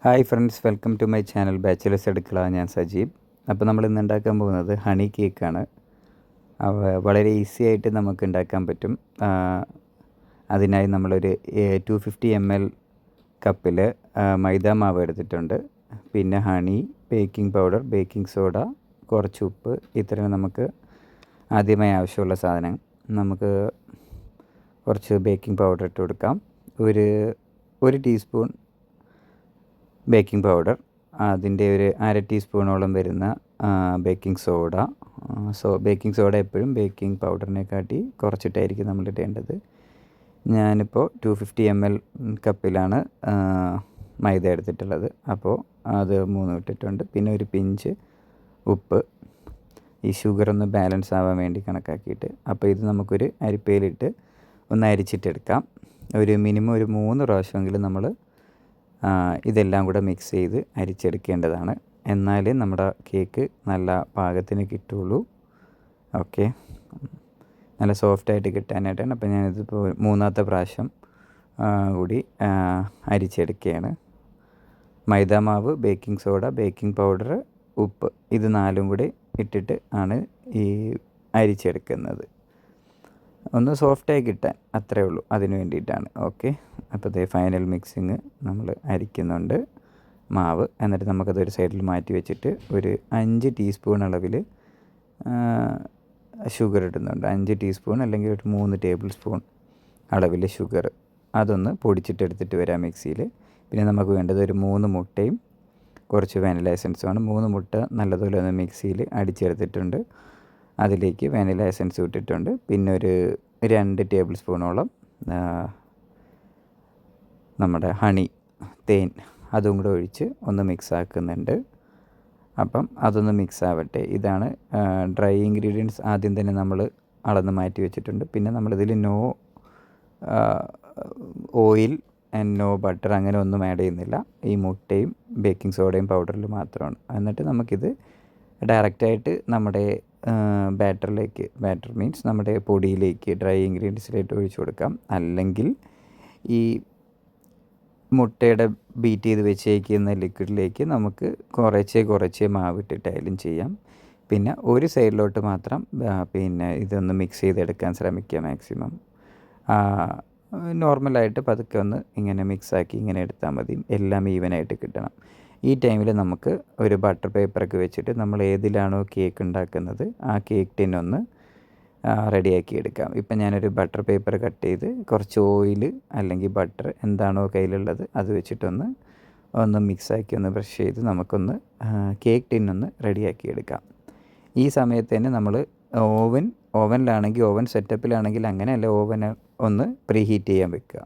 Hi friends, welcome to my channel bachelors അടുക്കള. ഞാൻ സജീവ്. അപ്പോൾ നമ്മൾ ഇന്ന് ഉണ്ടാക്കാൻ പോകുന്നത് ഹണി കേക്കാണ്. വളരെ ഈസി ആയിട്ട് നമുക്ക് ഉണ്ടാക്കാൻ പറ്റും. അതിനായി നമ്മളൊരു 250 ml കപ്പിൽ മൈദ മാവ് എടുത്തിട്ടുണ്ട്. പിന്നെ honey, baking powder, baking soda, കുറച്ച് ഉപ്പ്, ഇത്രയും നമുക്ക് ആദ്യമായി ആവശ്യമുള്ള സാധനം. നമുക്ക് കുറച്ച് ബേക്കിംഗ് പൗഡർ ഇട്ട് കൊടുക്കാം. ഒരു ടീസ്പൂൺ ബേക്കിംഗ് പൗഡർ, അതിൻ്റെ ഒരു അര ടീസ്പൂണോളം വരുന്ന ബേക്കിംഗ് സോഡ. ബേക്കിംഗ് സോഡ എപ്പോഴും ബേക്കിംഗ് പൗഡറിനെക്കാട്ടി കുറച്ചിട്ടായിരിക്കും നമ്മൾ ഇടേണ്ടത്. ഞാനിപ്പോൾ 250 ml കപ്പിലാണ് മൈദ എടുത്തിട്ടുള്ളത്. അപ്പോൾ അത് 3 ഇട്ടിട്ടുണ്ട്. പിന്നെ ഒരു പിഞ്ച് ഉപ്പ്, ഈ ഷുഗർ ഒന്ന് ബാലൻസ് ആവാൻ വേണ്ടി കണക്കാക്കിയിട്ട്. അപ്പോൾ ഇത് നമുക്കൊരു അരിപ്പയിലിട്ട് ഒന്ന് അരിച്ചിട്ടെടുക്കാം. മിനിമം ഒരു 3 പ്രാവശ്യമെങ്കിലും നമ്മൾ ഇതെല്ലാം കൂടെ മിക്സ് ചെയ്ത് അരിച്ചെടുക്കേണ്ടതാണ്. എന്നാലേ നമ്മുടെ കേക്ക് നല്ല പാകത്തിന് കിട്ടുള്ളൂ. ഓക്കെ, നല്ല സോഫ്റ്റായിട്ട് കിട്ടാനായിട്ടാണ്. അപ്പോൾ ഞാനിതിപ്പോൾ 3ാമത്തെ പ്രാവശ്യം കൂടി അരിച്ചെടുക്കുകയാണ്. മൈദാമാവ്, ബേക്കിംഗ് സോഡ, ബേക്കിംഗ് പൗഡർ, ഉപ്പ്, ഇത് 4ഉം കൂടി ഇട്ടിട്ട് ആണ് ഈ അരിച്ചെടുക്കുന്നത്. ഒന്ന് സോഫ്റ്റായി കിട്ടാൻ, അത്രേ ഉള്ളൂ, അതിന് വേണ്ടിയിട്ടാണ്. ഓക്കെ, അപ്പോൾ ഇതേ ഫൈനൽ മിക്സിങ് നമ്മൾ അരിക്കുന്നുണ്ട് മാവ്. എന്നിട്ട് നമുക്കതൊരു സൈഡിൽ മാറ്റി വെച്ചിട്ട് ഒരു 5 ടീസ്പൂൺ അളവിൽ ഷുഗർ ഇടുന്നുണ്ട്. 5 ടീസ്പൂൺ അല്ലെങ്കിൽ ഒരു 3 ടേബിൾ സ്പൂൺ അളവിൽ ഷുഗർ, അതൊന്ന് പൊടിച്ചിട്ടെടുത്തിട്ട് വരാം മിക്സിയിൽ. പിന്നെ നമുക്ക് വേണ്ടത് ഒരു 3 മുട്ടയും കുറച്ച് വാനില എസൻസുമാണ്. 3 മുട്ട നല്ലതുപോലെ ഒന്ന് മിക്സിയിൽ അടിച്ചെടുത്തിട്ടുണ്ട്. അതിലേക്ക് വാനില എസൻസ് ഇട്ടിട്ടുണ്ട്. പിന്നെ ഒരു 2 ടേബിൾ സ്പൂണോളം നമ്മുടെ ഹണി, തേൻ, അതും കൂടെ ഒഴിച്ച് ഒന്ന് മിക്സ് ആക്കുന്നുണ്ട്. അപ്പം അതൊന്ന് മിക്സ് ആവട്ടെ. ഇതാണ് ഡ്രൈ ഇൻഗ്രീഡിയൻസ്. ആദ്യം തന്നെ നമ്മൾ അളന്ന് മാറ്റി വെച്ചിട്ടുണ്ട്. പിന്നെ നമ്മളിതിൽ no oil and no butter, അങ്ങനെ ഒന്നും ആഡ് ചെയ്യുന്നില്ല. ഈ മുട്ടയും ബേക്കിംഗ് സോഡയും പൗഡറിൽ മാത്രമാണ്. എന്നിട്ട് നമുക്കിത് ഡയറക്റ്റായിട്ട് നമ്മുടെ ബാറ്റർ മീൻസ് നമ്മുടെ പൊടിയിലേക്ക്, ഡ്രൈ ഇൻഗ്രീഡിയൻസിലേക്ക് ഒഴിച്ചു കൊടുക്കാം. അല്ലെങ്കിൽ ഈ മുട്ടയുടെ ബീറ്റ് ചെയ്ത് വെച്ചേക്കുന്ന ലിക്വിഡിലേക്ക് നമുക്ക് കുറച്ചേ മാവിട്ടിട്ടായാലും ചെയ്യാം. പിന്നെ ഒരു സൈഡിലോട്ട് മാത്രം പിന്നെ ഇതൊന്ന് മിക്സ് ചെയ്തെടുക്കാൻ ശ്രമിക്കുക മാക്സിമം. നോർമലായിട്ട് പതുക്കെ ഒന്ന് ഇങ്ങനെ മിക്സാക്കി ഇങ്ങനെ എടുത്താൽ മതി. എല്ലാം ഈവനായിട്ട് കിട്ടണം. ഈ ടൈമിൽ നമുക്ക് ഒരു ബട്ടർ പേപ്പറൊക്കെ വെച്ചിട്ട് നമ്മൾ ഏതിലാണോ കേക്ക് ഉണ്ടാക്കുന്നത് ആ കേക്ക് ടിന്നൊന്ന് റെഡിയാക്കി എടുക്കാം. ഇപ്പം ഞാനൊരു ബട്ടർ പേപ്പർ കട്ട് ചെയ്ത് കുറച്ച് ഓയിൽ അല്ലെങ്കിൽ ബട്ടർ എന്താണോ കയ്യിലുള്ളത് അത് വെച്ചിട്ടൊന്ന് മിക്സാക്കി ഒന്ന് ബ്രഷ് ചെയ്ത് നമുക്കൊന്ന് കേക്ക് ടിന്നൊന്ന് റെഡിയാക്കി എടുക്കാം. ഈ സമയത്ത് തന്നെ നമ്മൾ ഓവനിലാണെങ്കിൽ, ഓവൻ സെറ്റപ്പിലാണെങ്കിൽ അങ്ങനെയല്ല, ഓവൻ ഒന്ന് പ്രീ ഹീറ്റ് ചെയ്യാൻ വെക്കുക.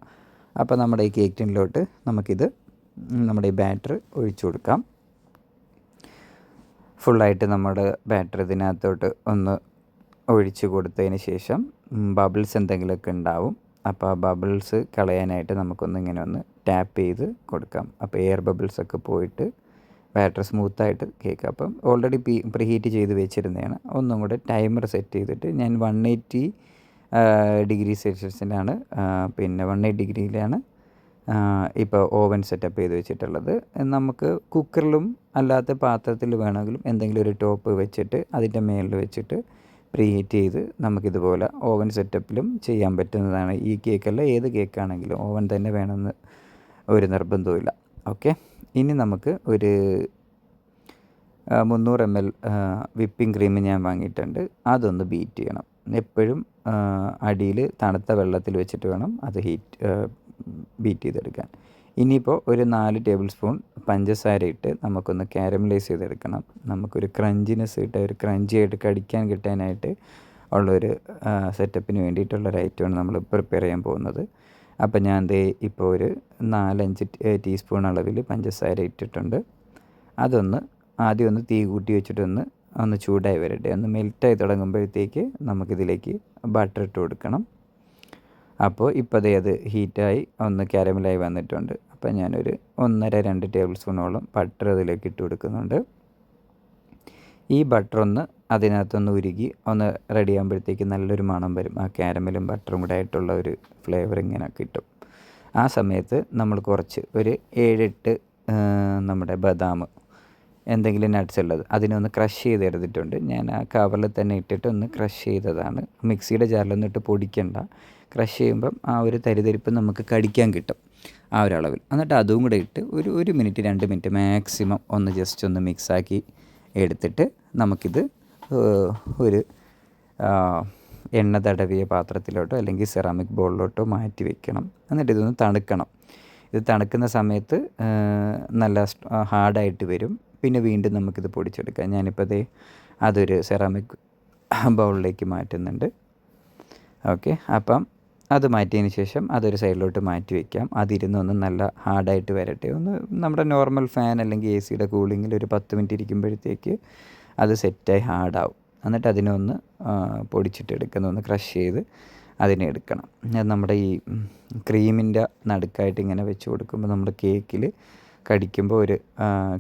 അപ്പോൾ നമ്മുടെ ഈ കേക്ക് ടിന്നിലോട്ട് നമുക്കിത് നമ്മുടെ ഈ ബാറ്റർ ഒഴിച്ചു കൊടുക്കാം. ഫുള്ളായിട്ട് നമ്മുടെ ബാറ്റർ ഇതിനകത്തോട്ട് ഒന്ന് ഒഴിച്ച് കൊടുത്തതിന് ശേഷം ബബിൾസ് എന്തെങ്കിലുമൊക്കെ ഉണ്ടാവും. അപ്പോൾ ആ ബബിൾസ് കളയാനായിട്ട് ഇങ്ങനെ ഒന്ന് ടാപ്പ് ചെയ്ത് കൊടുക്കാം. അപ്പോൾ എയർ ബബിൾസൊക്കെ പോയിട്ട് ബാറ്റർ സ്മൂത്തായിട്ട് കേക്ക്. അപ്പം ഓൾറെഡി പ്രീ ഹീറ്റ് ചെയ്ത് വെച്ചിരുന്നതാണ്. ഒന്നും കൂടെ ടൈമർ സെറ്റ് ചെയ്തിട്ട് ഞാൻ 180 ഡിഗ്രി സെൽഷ്യസിലാണ്, പിന്നെ 180 ഡിഗ്രിയിലാണ് ഇപ്പോൾ ഓവൻ സെറ്റപ്പ് ചെയ്ത് വെച്ചിട്ടുള്ളത്. നമുക്ക് കുക്കറിലും അല്ലാത്ത പാത്രത്തിൽ വേണമെങ്കിലും എന്തെങ്കിലും ഒരു ടോപ്പ് വെച്ചിട്ട് അതിൻ്റെ മേളിൽ വെച്ചിട്ട് പ്രീ ഹീറ്റ് ചെയ്ത് നമുക്കിതുപോലെ ഓവൻ സെറ്റപ്പിലും ചെയ്യാൻ പറ്റുന്നതാണ്. ഈ കേക്കല്ല, ഏത് കേക്കാണെങ്കിലും ഓവൻ തന്നെ വേണമെന്ന് ഒരു നിർബന്ധവുമില്ല. ഓക്കെ, ഇനി നമുക്ക് ഒരു 300 ml വിപ്പിംഗ് ക്രീം ഞാൻ വാങ്ങിയിട്ടുണ്ട്. അതൊന്ന് ബീറ്റ് ചെയ്യണം. എപ്പോഴും അടിയിൽ തണുത്ത വെള്ളത്തിൽ വെച്ചിട്ട് വേണം അത് ബീറ്റ് ചെയ്തെടുക്കാൻ. ഇനിയിപ്പോൾ ഒരു 4 ടേബിൾ സ്പൂൺ പഞ്ചസാര ഇട്ട് നമുക്കൊന്ന് കാരമലൈസ് ചെയ്തെടുക്കണം. നമുക്കൊരു ക്രഞ്ചിനെസ് കിട്ടുക, ഒരു ക്രഞ്ചിയായിട്ട് കടിക്കാൻ കിട്ടാനായിട്ട് ഉള്ളൊരു സെറ്റപ്പിന് വേണ്ടിയിട്ടുള്ളൊരു ഐറ്റമാണ് നമ്മൾ പ്രിപ്പയർ ചെയ്യാൻ പോകുന്നത്. അപ്പോൾ ഞാൻ ഇപ്പോൾ ഒരു 4-5 ടീസ്പൂൺ അളവിൽ പഞ്ചസാര ഇട്ടിട്ടുണ്ട്. ആദ്യം ഒന്ന് തീ കൂട്ടി വെച്ചിട്ടൊന്ന് ചൂടായി വരട്ടെ. ഒന്ന് മെൽറ്റായി തുടങ്ങുമ്പോഴത്തേക്ക് നമുക്കിതിലേക്ക് ബട്ടർ ഇട്ട് കൊടുക്കണം. അപ്പോൾ ഇപ്പോൾ അത് ഹീറ്റായി ഒന്ന് കാരമലായി വന്നിട്ടുണ്ട്. അപ്പോൾ ഞാനൊരു 1.5-2 ടേബിൾ സ്പൂണോളം ബട്ടർ അതിലേക്ക് ഇട്ട് കൊടുക്കുന്നുണ്ട്. ഈ ബട്ടർ അതിനകത്തൊന്ന് ഉരുകി റെഡി ആകുമ്പോഴത്തേക്ക് നല്ലൊരു മണം വരും. ആ കാരമലും ബട്ടറും കൂടെ ആയിട്ടുള്ള ഒരു ഫ്ലേവർ ഇങ്ങനെ കിട്ടും. ആ സമയത്ത് നമ്മൾ കുറച്ച് ഒരു 7-8 നമ്മുടെ ബദാം, എന്തെങ്കിലും നട്ട്സ് ഉള്ളത് അതിനൊന്ന് ക്രഷ് ചെയ്തെടുത്തിട്ടുണ്ട്. ഞാൻ ആ കവറിൽ തന്നെ ഇട്ടിട്ട് ഒന്ന് ക്രഷ് ചെയ്തതാണ്. മിക്സിയുടെ ജാറിലൊന്നും ഇട്ട് പൊടിക്കണ്ട. ക്രഷ് ചെയ്യുമ്പം ആ ഒരു തരിതരിപ്പ് നമുക്ക് കടിക്കാൻ കിട്ടും ആ ഒരളവിൽ. എന്നിട്ട് അതും കൂടെ ഇട്ട് ഒരു മിനിറ്റ് 2 മിനിറ്റ് മാക്സിമം ഒന്ന് ജസ്റ്റ് ഒന്ന് മിക്സാക്കി എടുത്തിട്ട് നമുക്കിത് ഒരു എണ്ണ തടവിയ പാത്രത്തിലോട്ടോ അല്ലെങ്കിൽ സെറാമിക് ബൗളിലോട്ടോ മാറ്റി വെക്കണം. എന്നിട്ട് ഇതൊന്ന് തണുക്കണം. ഇത് തണുക്കുന്ന സമയത്ത് നല്ല ഹാർഡായിട്ട് വരും. പിന്നെ വീണ്ടും നമുക്കിത് പൊടിച്ചെടുക്കാം. ഞാനിപ്പോൾ അതൊരു സെറാമിക് ബൗളിലേക്ക് മാറ്റുന്നുണ്ട്. ഓക്കെ, അപ്പം അത് മാറ്റിയതിന് ശേഷം അതൊരു സൈഡിലോട്ട് മാറ്റി വയ്ക്കാം. അതിരുന്നൊന്ന് നല്ല ഹാർഡായിട്ട് വരട്ടെ. ഒന്ന് നമ്മുടെ നോർമൽ ഫാൻ അല്ലെങ്കിൽ AC-യുടെ കൂളിങ്ങിൽ ഒരു 10 മിനിറ്റ് ഇരിക്കുമ്പോഴത്തേക്ക് അത് സെറ്റായി ഹാർഡാവും. എന്നിട്ട് അതിനൊന്ന് പൊടിച്ചിട്ടെടുക്കുന്ന ഒന്ന് ക്രഷ് ചെയ്ത് അതിനെ എടുക്കണം. അത് നമ്മുടെ ഈ ക്രീമിൻ്റെ നടുക്കായിട്ട് ഇങ്ങനെ വെച്ച് കൊടുക്കുമ്പോൾ നമ്മുടെ കേക്കിൽ കടിക്കുമ്പോൾ ഒരു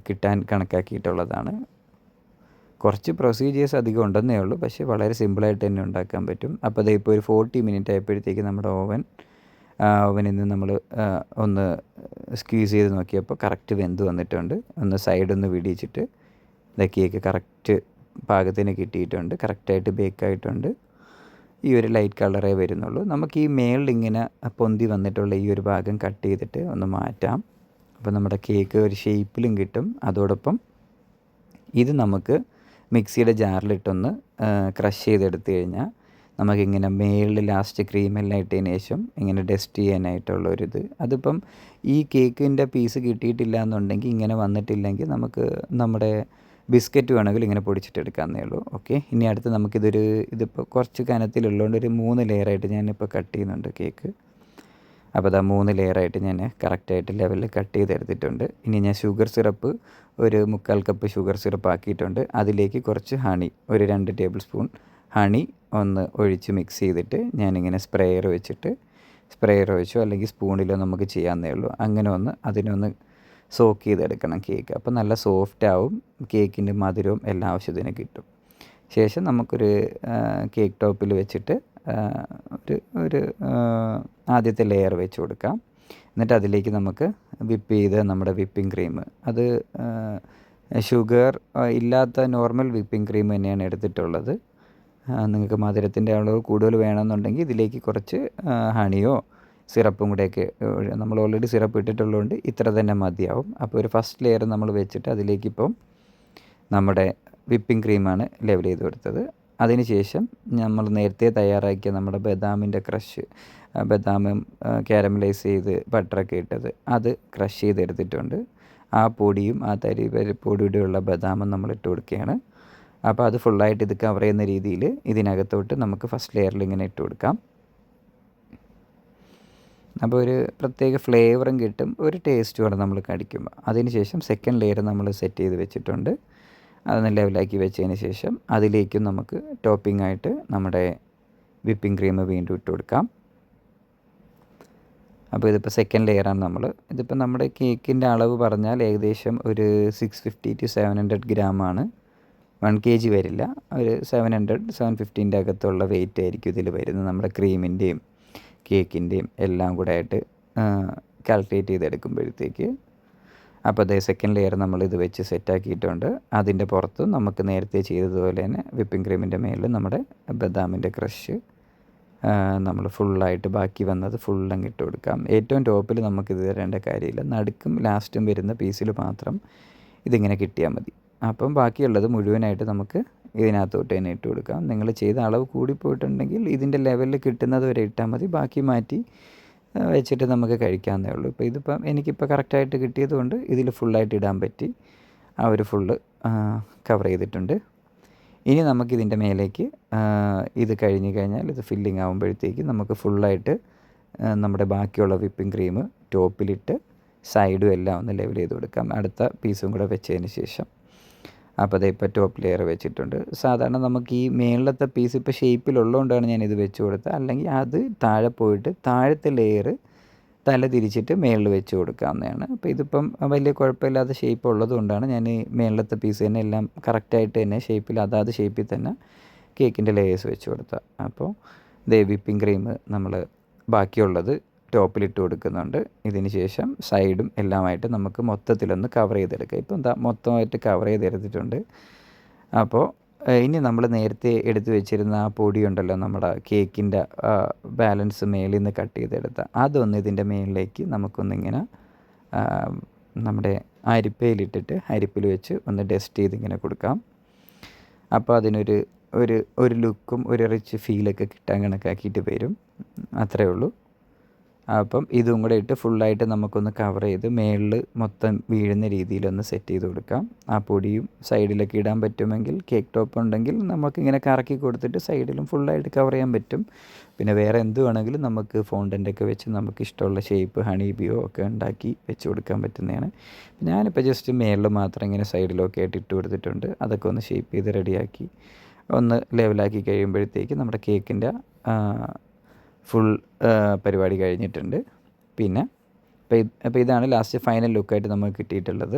കിട്ടാൻ കണക്കാക്കിയിട്ടുള്ളതാണ്. കുറച്ച് പ്രൊസീജിയേഴ്സ് അധികം ഉണ്ടെന്നേ ഉള്ളൂ, പക്ഷേ വളരെ സിമ്പിളായിട്ട് തന്നെ ഉണ്ടാക്കാൻ പറ്റും. അപ്പോൾ അത് ഇപ്പോൾ ഒരു 40 മിനിറ്റ് ആയപ്പോഴത്തേക്ക് നമ്മുടെ ഓവനിൽ നിന്ന് നമ്മൾ ഒന്ന് സ്ക്വീസ് ചെയ്ത് നോക്കിയപ്പോൾ കറക്റ്റ് വെന്ത് വന്നിട്ടുണ്ട്. ഒന്ന് സൈഡൊന്ന് വിടിയിച്ചിട്ട് കേക്ക് കറക്റ്റ് പാകത്തിന് കിട്ടിയിട്ടുണ്ട്. കറക്റ്റായിട്ട് ബേക്കായിട്ടുണ്ട്. ഈ ഒരു ലൈറ്റ് കളറേ വരുന്നുള്ളൂ. നമുക്ക് ഈ മേളിലിങ്ങനെ പൊന്തി വന്നിട്ടുള്ള ഈ ഒരു ഭാഗം കട്ട് ചെയ്തിട്ട് ഒന്ന് മാറ്റാം. അപ്പോൾ നമ്മുടെ കേക്ക് ഒരു ഷേപ്പിലും കിട്ടും. അതോടൊപ്പം ഇത് നമുക്ക് മിക്സിയുടെ ജാറിലിട്ടൊന്ന് ക്രഷ് ചെയ്തെടുത്ത് കഴിഞ്ഞാൽ നമുക്കിങ്ങനെ മേളിൽ ലാസ്റ്റ് ക്രീമെല്ലാം ഇട്ടതിന് ശേഷം ഇങ്ങനെ ഡസ്റ്റ് ചെയ്യാനായിട്ടുള്ളൊരിത്. അതിപ്പം ഈ കേക്കിൻ്റെ പീസ് കിട്ടിയിട്ടില്ല എന്നുണ്ടെങ്കിൽ, ഇങ്ങനെ വന്നിട്ടില്ലെങ്കിൽ നമുക്ക് നമ്മുടെ ബിസ്ക്കറ്റ് വേണമെങ്കിൽ ഇങ്ങനെ പൊടിച്ചിട്ടെടുക്കാമെന്നേ ഉള്ളൂ. ഓക്കെ, ഇനി അടുത്ത് ഇതിപ്പോൾ കുറച്ച് കനത്തിലുള്ളതുകൊണ്ട് ഒരു 3 ലെയറായിട്ട് ഞാനിപ്പോൾ കട്ട് ചെയ്യുന്നുണ്ട് കേക്ക്. അപ്പോൾ അതാ 3 ലെയറായിട്ട് ഞാൻ കറക്റ്റായിട്ട് ലെവലിൽ കട്ട് ചെയ്തെടുത്തിട്ടുണ്ട്. ഇനി ഞാൻ ഷുഗർ സിറപ്പ് ഒരു 3/4 കപ്പ് ഷുഗർ സിറപ്പ് ആക്കിയിട്ടുണ്ട്. അതിലേക്ക് കുറച്ച് ഹണി, ഒരു 2 ടേബിൾ സ്പൂൺ ഹണി ഒന്ന് ഒഴിച്ച് മിക്സ് ചെയ്തിട്ട് ഞാനിങ്ങനെ സ്പ്രേയർ വെച്ചോ അല്ലെങ്കിൽ സ്പൂണിലോ നമുക്ക് ചെയ്യാവുന്നേ ഉള്ളൂ. അങ്ങനെ അതിനൊന്ന് സോക്ക് ചെയ്തെടുക്കണം കേക്ക്. അപ്പോൾ നല്ല സോഫ്റ്റ് ആവും. കേക്കിൻ്റെ മധുരവും എല്ലാ ആവശ്യത്തിന് കിട്ടും. ശേഷം നമുക്കൊരു കേക്ക് ടോപ്പിൽ വെച്ചിട്ട് ഒരു ആദ്യത്തെ ലെയർ വെച്ച് കൊടുക്കാം. എന്നിട്ട് അതിലേക്ക് നമുക്ക് വിപ്പ് ചെയ്ത് നമ്മുടെ വിപ്പിംഗ് ക്രീം, അത് ഷുഗർ ഇല്ലാത്ത നോർമൽ വിപ്പിംഗ് ക്രീം തന്നെയാണ് എടുത്തിട്ടുള്ളത്. നിങ്ങൾക്ക് മധുരത്തിൻ്റെ അളവ് കൂടുതൽ വേണമെന്നുണ്ടെങ്കിൽ ഇതിലേക്ക് കുറച്ച് ഹണിയോ സിറപ്പും കൂടെയൊക്കെ, നമ്മൾ ഓൾറെഡി സിറപ്പ് ഇട്ടിട്ടുള്ളതുകൊണ്ട് ഇത്ര തന്നെ മതിയാവും. അപ്പോൾ ഒരു ഫസ്റ്റ് ലെയർ നമ്മൾ വെച്ചിട്ട് അതിലേക്കിപ്പം നമ്മുടെ വിപ്പിംഗ് ക്രീമാണ് ലെവൽ ചെയ്ത് കൊടുത്തത്. അതിനുശേഷം നമ്മൾ നേരത്തെ തയ്യാറാക്കിയ നമ്മുടെ ബദാമിൻ്റെ ക്രഷ്, ബദാമും കാരമലൈസ് ചെയ്ത് ബട്ടറൊക്കെ ഇട്ടത്, അത് ക്രഷ് ചെയ്തെടുത്തിട്ടുണ്ട്. ആ പൊടിയും ആ പൊടിയുടെയുള്ള ബദാമും നമ്മൾ ഇട്ട് കൊടുക്കുകയാണ്. അപ്പോൾ അത് ഫുള്ളായിട്ട് ഇത് കവർ ചെയ്യുന്ന രീതിയിൽ ഇതിനകത്തോട്ട് നമുക്ക് ഫസ്റ്റ് ലെയറിൽ ഇങ്ങനെ ഇട്ട് കൊടുക്കാം. അപ്പോൾ ഒരു പ്രത്യേക ഫ്ലേവറും കിട്ടും, ഒരു ടേസ്റ്റുമാണ് നമ്മൾ കടിക്കുമ്പോൾ. അതിനുശേഷം സെക്കൻഡ് ലെയർ നമ്മൾ സെറ്റ് ചെയ്ത് വെച്ചിട്ടുണ്ട്. അതൊന്ന് ലെവലാക്കി വെച്ചതിന് ശേഷം അതിലേക്കും നമുക്ക് ടോപ്പിംഗ് ആയിട്ട് നമ്മുടെ വിപ്പിംഗ് ക്രീം വീണ്ടും ഇട്ട് കൊടുക്കാം. അപ്പോൾ ഇതിപ്പോൾ സെക്കൻഡ് ലെയറാണ് ഇതിപ്പോൾ നമ്മുടെ കേക്കിൻ്റെ അളവ് പറഞ്ഞാൽ ഏകദേശം ഒരു 650 to 700 ഗ്രാമാണ്. 1 kg വരില്ല, ഒരു 700-750 അകത്തുള്ള വെയിറ്റ് ആയിരിക്കും ഇതിൽ വരുന്നത്. നമ്മുടെ ക്രീമിൻ്റെയും കേക്കിൻ്റെയും എല്ലാം കൂടെ ആയിട്ട് കാൽക്കുലേറ്റ് ചെയ്തെടുക്കുമ്പോഴത്തേക്ക്. അപ്പോൾ അതേ സെക്കൻഡ് ലെയർ നമ്മളിത് വെച്ച് സെറ്റാക്കിയിട്ടുണ്ട്. അതിൻ്റെ പുറത്ത് നമുക്ക് നേരത്തെ ചെയ്തതുപോലെ തന്നെ വിപ്പിംഗ് ക്രീമിൻ്റെ മേളിൽ നമ്മുടെ ബദാമിൻ്റെ ക്രഷ് നമ്മൾ ഫുള്ളായിട്ട് ബാക്കി വന്നത് ഫുള്ളങ്ങ് ഇട്ട് കൊടുക്കാം. ഏറ്റവും ടോപ്പിൽ നമുക്കിത് തരേണ്ട കാര്യമില്ല, നടുക്കും ലാസ്റ്റും വരുന്ന പീസിൽ മാത്രം ഇതിങ്ങനെ കിട്ടിയാൽ മതി. അപ്പം ബാക്കിയുള്ളത് മുഴുവനായിട്ട് നമുക്ക് ഇതിനകത്തോട്ട് തന്നെ ഇട്ട് കൊടുക്കാം. നിങ്ങൾ ചെയ്ത അളവ് കൂടിപ്പോയിട്ടുണ്ടെങ്കിൽ ഇതിൻ്റെ ലെവലിൽ കിട്ടുന്നത് വരെ ഇട്ടാൽ മതി, ബാക്കി മാറ്റി വെച്ചിട്ട് നമുക്ക് കഴിക്കാവുന്നേ ഉള്ളൂ. ഇപ്പോൾ എനിക്കിപ്പോൾ കറക്റ്റായിട്ട് കിട്ടിയത് കൊണ്ട് ഇതിൽ ഫുള്ളായിട്ട് ഇടാൻ പറ്റി. ആ ഒരു ഫുള്ള് കവർ ചെയ്തിട്ടുണ്ട്. ഇനി നമുക്കിതിൻ്റെ മേലേക്ക് ഇത് കഴിഞ്ഞ് കഴിഞ്ഞാൽ ഇത് ഫില്ലിങ് ആകുമ്പോഴത്തേക്ക് നമുക്ക് ഫുള്ളായിട്ട് നമ്മുടെ ബാക്കിയുള്ള വിപ്പിംഗ് ക്രീം ടോപ്പിലിട്ട് സൈഡും എല്ലാം ഒന്ന് ലെവൽ ചെയ്ത് കൊടുക്കാം, അടുത്ത പീസും കൂടെ വെച്ചതിന് ശേഷം. അപ്പോൾ അതേ ഇപ്പോൾ ടോപ്പ് ലെയർ വെച്ചിട്ടുണ്ട്. സാധാരണ നമുക്ക് ഈ മേളിലത്തെ പീസ് ഇപ്പോൾ ഷേപ്പിലുള്ളതുകൊണ്ടാണ് ഞാനിത് വെച്ച് കൊടുത്തത്. അല്ലെങ്കിൽ അത് താഴെ പോയിട്ട് താഴത്തെ ലെയർ തല തിരിച്ചിട്ട് മേളിൽ വെച്ച് കൊടുക്കാവുന്നതാണ്. അപ്പോൾ ഇതിപ്പം വലിയ കുഴപ്പമില്ലാത്ത ഷേപ്പ് ഉള്ളത് കൊണ്ടാണ് ഞാൻ ഈ മേളിലത്തെ പീസ് തന്നെ എല്ലാം കറക്റ്റായിട്ട് തന്നെ ഷേപ്പിൽ അതാത് ഷേപ്പിൽ തന്നെ കേക്കിൻ്റെ ലെയേഴ്സ് വെച്ച് കൊടുത്തത്. അപ്പോൾ വിപ്പിംഗ് ക്രീം നമ്മൾ ബാക്കിയുള്ളത് ടോപ്പിലിട്ട് കൊടുക്കുന്നുണ്ട്. ഇതിന് ശേഷം സൈഡും എല്ലാമായിട്ട് നമുക്ക് മൊത്തത്തിലൊന്ന് കവർ ചെയ്തെടുക്കാം. ഇപ്പം എന്താ മൊത്തമായിട്ട് കവർ ചെയ്തെടുത്തിട്ടുണ്ട്. അപ്പോൾ ഇനി നമ്മൾ നേരത്തെ എടുത്ത് വെച്ചിരുന്ന ആ പൊടിയുണ്ടല്ലോ, നമ്മുടെ കേക്കിൻ്റെ ബാലൻസ് മേളിൽ നിന്ന് കട്ട് ചെയ്തെടുത്ത അതൊന്ന് ഇതിൻ്റെ മേളിലേക്ക് നമുക്കൊന്നിങ്ങനെ നമ്മുടെ അരിപ്പയിലിട്ടിട്ട് അരിപ്പിൽ വെച്ച് ഒന്ന് ഡസ്റ്റ് ചെയ്തിങ്ങനെ കൊടുക്കാം. അപ്പോൾ അതിനൊരു ഒരു ലുക്കും ഒരു റിച്ച് ഫീലൊക്കെ കിട്ടാൻ കണക്കാക്കിയിട്ട് വരും. അത്രയേ ഉള്ളൂ. അപ്പം ഇതും കൂടെ ഇട്ട് ഫുള്ളായിട്ട് നമുക്കൊന്ന് കവർ ചെയ്ത് മേളിൽ മൊത്തം വീഴുന്ന രീതിയിലൊന്ന് സെറ്റ് ചെയ്ത് കൊടുക്കാം. ആ പൊടിയും സൈഡിലൊക്കെ ഇടാൻ പറ്റുമെങ്കിൽ കേക്ക് ടോപ്പ് ഉണ്ടെങ്കിൽ നമുക്കിങ്ങനെ കറക്കി കൊടുത്തിട്ട് സൈഡിലും ഫുള്ളായിട്ട് കവർ ചെയ്യാൻ പറ്റും. പിന്നെ വേറെ എന്ത് വേണമെങ്കിലും നമുക്ക് ഫോണ്ടൻ്റൊക്കെ വെച്ച് നമുക്ക് ഇഷ്ടമുള്ള ഷേപ്പ് ഹണി ബിയോ ഒക്കെ ഉണ്ടാക്കി വെച്ച് കൊടുക്കാൻ പറ്റുന്നതാണ്. ഞാനിപ്പോൾ ജസ്റ്റ് മേളിൽ മാത്രം ഇങ്ങനെ സൈഡിലൊക്കെ ആയിട്ട് ഇട്ട് കൊടുത്തിട്ടുണ്ട്. അതൊക്കെ ഒന്ന് ഷേപ്പ് ചെയ്ത് റെഡിയാക്കി ഒന്ന് ലെവലാക്കി കഴിയുമ്പോഴത്തേക്ക് നമ്മുടെ കേക്കിൻ്റെ ഫുൾ പരിപാടി കഴിഞ്ഞിട്ടുണ്ട്. പിന്നെ അപ്പോൾ ഇതാണ് ലാസ്റ്റ് ഫൈനൽ ലുക്കായിട്ട് നമുക്ക് കിട്ടിയിട്ടുള്ളത്.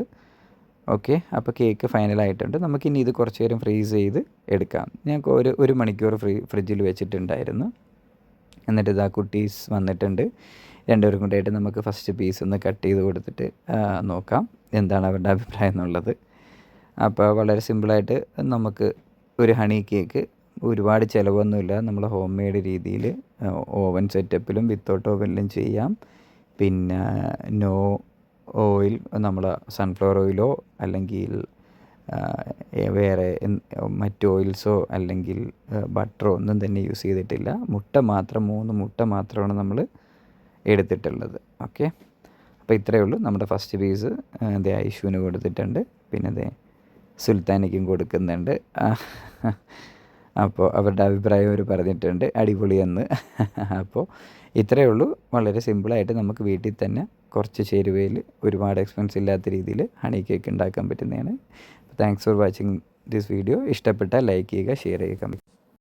ഓക്കെ, അപ്പോൾ കേക്ക് ഫൈനലായിട്ടുണ്ട്. നമുക്കിനി ഇത് കുറച്ച് നേരം ഫ്രീസ് ചെയ്ത് എടുക്കാം. ഞങ്ങൾക്ക് ഒരു മണിക്കൂർ ഫ്രിഡ്ജിൽ വെച്ചിട്ടുണ്ടായിരുന്നു. എന്നിട്ട് ഇതാ കുട്ടീസ് വന്നിട്ടുണ്ട്. രണ്ടുപേർക്കും കൂടെയായിട്ട് നമുക്ക് ഫസ്റ്റ് പീസ് ഒന്ന് കട്ട് ചെയ്ത് കൊടുത്തിട്ട് നോക്കാം എന്താണ് അവരുടെ അഭിപ്രായം എന്നുള്ളത്. അപ്പോൾ വളരെ സിമ്പിളായിട്ട് നമുക്ക് ഒരു ഹണി കേക്ക് ഒരുപാട് ചിലവൊന്നുമില്ല. നമ്മൾ ഹോം മെയ്ഡ് രീതിയിൽ ഓവൻ സെറ്റപ്പിലും വിത്തൗട്ട് ഓവനിലും ചെയ്യാം. പിന്നെ നോ ഓയിൽ, നമ്മൾ സൺഫ്ലവർ ഓയിലോ അല്ലെങ്കിൽ വേറെ മറ്റ് ഓയിൽസോ അല്ലെങ്കിൽ ബട്ടറോ ഒന്നും തന്നെ യൂസ് ചെയ്തിട്ടില്ല. മുട്ട മാത്രം 3 മുട്ട മാത്രമാണ് നമ്മൾ എടുത്തിട്ടുള്ളത്. ഓക്കെ, അപ്പോൾ ഇത്രയേ ഉള്ളൂ. നമ്മുടെ ഫസ്റ്റ് പീസ് ദേ ഐഷുവിന് കൊടുത്തിട്ടുണ്ട്. പിന്നെ ദേ സുൽത്താനയ്ക്കും കൊടുക്കുന്നുണ്ട്. അപ്പോൾ അവരുടെ അഭിപ്രായം അവർ പറഞ്ഞിട്ടുണ്ട് അടിപൊളിയെന്ന്. അപ്പോൾ ഇത്രയേ ഉള്ളൂ. വളരെ സിമ്പിളായിട്ട് നമുക്ക് വീട്ടിൽ തന്നെ കുറച്ച് ചേരുവയിൽ ഒരുപാട് എക്സ്പെൻസ് ഇല്ലാത്ത രീതിയിൽ ഹണി കേക്ക് ഉണ്ടാക്കാൻ പറ്റുന്നതാണ്. Thanks for watching this video. ഇഷ്ടപ്പെട്ടാൽ ലൈക്ക് ചെയ്യുക, ഷെയർ ചെയ്യുക, കമൻറ്റ്